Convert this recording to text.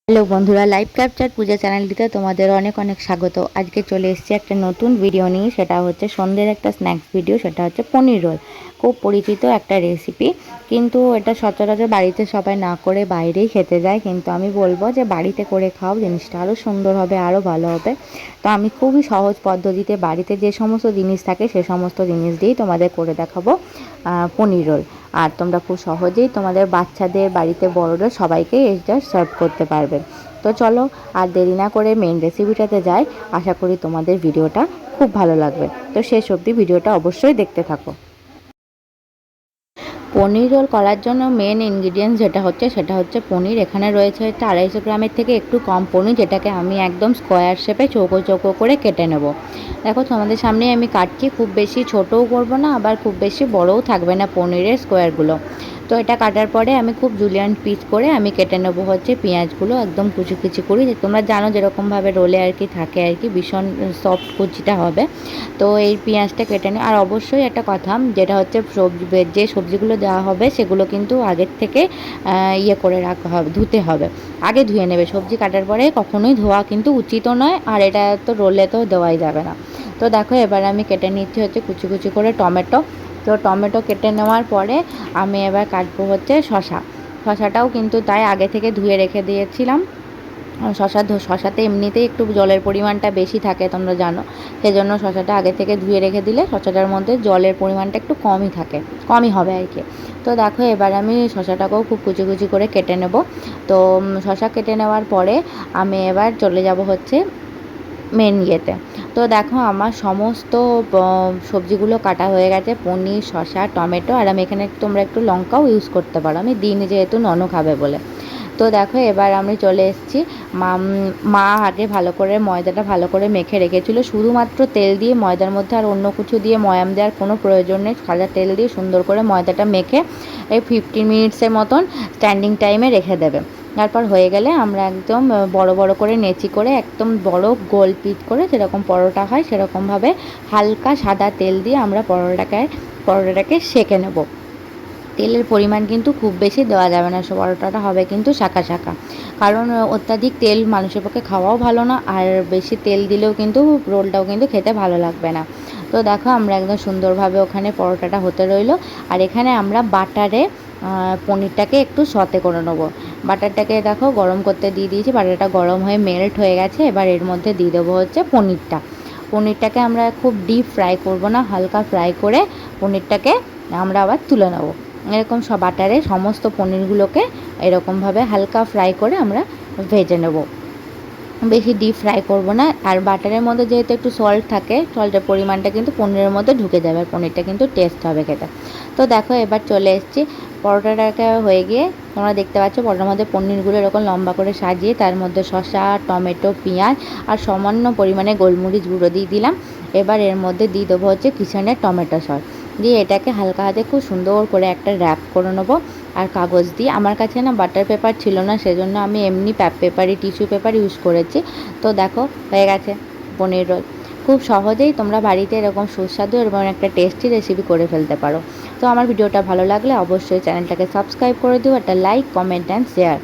Hello বন্ধুরা, live capture পূজা চ্যানেলটিতে তোমাদের অনেক অনেক স্বাগত। আজকে চলে এসেছি একটা নতুন ভিডিও নিয়ে। সেটা হচ্ছে সন্ধ্যের একটা স্ন্যাক্স ভিডিও। সেটা হচ্ছে পনির রোল। খুব পরিচিত একটা রেসিপি, কিন্তু এটা সচরাচর বাড়িতে সবাই না করে বাইরেই খেতে যায়। কিন্তু আমি বলবো যে বাড়িতে করে খাও, জিনিসটা আরও সুন্দর হবে, আরও ভালো হবে। তো আমি খুবই সহজ পদ্ধতিতে বাড়িতে যে সমস্ত জিনিস থাকে সে সমস্ত জিনিস দিয়েই তোমাদের করে দেখাবো পনির রোল। আর তোমরা খুব সহজেই তোমাদের বাচ্চাদের, বাড়িতে বড়দের সবাইকে এটা সার্ভ করতে পারবে। তো চলো আর দেরি না করে মেন রেসিপিটাতে যাই। আশা করি তোমাদের ভিডিওটা খুব ভালো লাগবে। তো শেষ অবধি ভিডিওটা অবশ্যই দেখতে থাকো। পনির রোল করার জন্য মেন ইনগ্রিডিয়েন্টস সেটা হচ্ছে পনির। এখানে রয়েছে হচ্ছে 250 গ্রামের থেকে একটু কম পনির, যেটাকে আমি একদম স্কোয়ার শেপে চৌকো চৌকো করে কেটে নেব। দেখো তোমাদের সামনেই আমি কাটছি, খুব বেশি ছোটও করব না, আবার খুব বেশি বড়ও থাকবে না পনিরের স্কোয়ারগুলো। তো এটা কাটার পরে আমি খুব জুলিয়ান পিস করে আমি কেটে নেবো হচ্ছে পেঁয়াজগুলো একদম কুচি কুচি করি। তোমরা জানো যেরকমভাবে রোলে আর কি থাকে আর কি, ভীষণ সফট কুচিটা হবে। তো এই পেঁয়াজটা কেটে নিই। আর অবশ্যই একটা কথা, যেটা হচ্ছে যে সবজিগুলো দেওয়া হবে সেগুলো কিন্তু আগের থেকে ইয়ে করে রাখা হবে, ধুতে হবে। আগে ধুয়ে নেবে। সবজি কাটার পরে কখনোই ধোয়া কিন্তু উচিতও নয়, আর এটা তো রোলে তো দেওয়াই যাবে না। তো দেখো এবার আমি কেটে নিচ্ছি হচ্ছে কুচি কুচি করে টমেটো। তো টমেটো কেটে নেওয়ার পরে আমি এবার কাটবো হচ্ছে শশাটাও কিন্তু তাই আগে থেকে ধুয়ে রেখে দিয়েছিলাম। শশাতে এমনিতেই একটু জলের পরিমাণটা বেশি থাকে, তোমরা জানো। সেজন্য শশাটা আগে থেকে ধুয়ে রেখে দিলে শশাটার মধ্যে জলের পরিমাণটা একটু কমই হবে আর কি। তো দেখো এবার আমি শশাটাকেও খুব কুচি কুচি করে কেটে নেব। তো শশা কেটে নেওয়ার পরে আমি এবার চলে যাব হচ্ছে মেন ইয়েতে। তো দেখো আমার সমস্ত সবজিগুলো কাটা হয়ে গেছে, পনির, শসা, টমেটো, আর আমি এখানে তোমরা একটু লঙ্কাও ইউজ করতে পারো, আমি দিইনি যেহেতু ননু খাবে বলে। তো দেখো এবার আমি চলে এসেছি। মা আগে ভালো করে ময়দাটা ভালো করে মেখে রেখেছিল, শুধুমাত্র তেল দিয়ে, ময়দার মধ্যে আর অন্য কিছু দিয়ে ময়াম দেওয়ার কোনো প্রয়োজন নেই। সাদা তেল দিয়ে সুন্দর করে ময়দাটা মেখে এই 15 মিনিটসের মতন স্ট্যান্ডিং টাইমে রেখে দেবে। তারপর হয়ে গেলে আমরা একদম বড় বড় করে নেচি করে একদম বড় গোল পিট করে যেরকম পরোটা হয় সেরকমভাবে হালকা সাদা তেল দিয়ে আমরা পরোটাটাকে সেঁকে নেব। তেলের পরিমাণ কিন্তু খুব বেশি দেওয়া যাবে না, পরোটাটা হবে কিন্তু শাঁকা শাঁকা। কারণ অত্যাধিক তেল মানুষের পক্ষে খাওয়াও ভালো না, আর বেশি তেল দিলেও কিন্তু রোলটাও কিন্তু খেতে ভালো লাগবে না। তো দেখো আমরা একদম সুন্দরভাবে ওখানে পরোটাটা হতে রইলো। আর এখানে আমরা বাটারে পনিরটাকে একটু সতে করে নেবো। বাটারটাকে দেখো গরম করতে দিয়ে দিয়েছি, বাটারটা গরম হয়ে মেল্ট হয়ে গেছে। এবার এর মধ্যে দিয়ে দেবো হচ্ছে পনিরটাকে আমরা খুব ডিপ ফ্রাই করবো না, হালকা ফ্রাই করে পনিরটাকে আমরা আবার তুলে নেবো। এরকম সব বাটারে সমস্ত পনিরগুলোকে এরকমভাবে হালকা ফ্রাই করে আমরা ভেজে নেব, বেশি ডিপ ফ্রাই করব না। আর বাটারের মধ্যে যেহেতু একটু সল্ট থাকে, সল্টের পরিমাণটা কিন্তু পনিরের মধ্যে ঢুকে যাবে, আর পনিরটা কিন্তু টেস্ট হবে খেতে। তো দেখো এবার চলে এসেছি পরোটাটাকে হয়ে গিয়ে, তোমরা দেখতে পাচ্ছ পরোটার মধ্যে পনিরগুলো এরকম লম্বা করে সাজিয়ে তার মধ্যে শসা, টমেটো, পেঁয়াজ আর সামান্য পরিমাণে গোলমরিচ গুঁড়ো দিয়ে দিলাম। এবার এর মধ্যে দিয়ে দেবো হচ্ছে কিচেনের টমেটো সস, দিয়ে এটাকে হালকা হাতে খুব সুন্দর করে একটা র্যাপ করে নেবো। আর কাগজ দিয়ে, আমার কাছে না বাটার পেপার ছিল না, সেজন্য আমি এমনি টিস্যু পেপার ইউজ করেছি। তো দেখো হয়ে গেছে পনির রোল। খুব সহজেই তোমরা বাড়িতে এরকম সুস্বাদু এবং একটা টেস্টি রেসিপি করে ফেলতে পারো। তো আমার ভিডিওটা ভালো লাগলে অবশ্যই চ্যানেলটাকে সাবস্ক্রাইব করে দিও, একটা লাইক, কমেন্ট অ্যান্ড শেয়ার।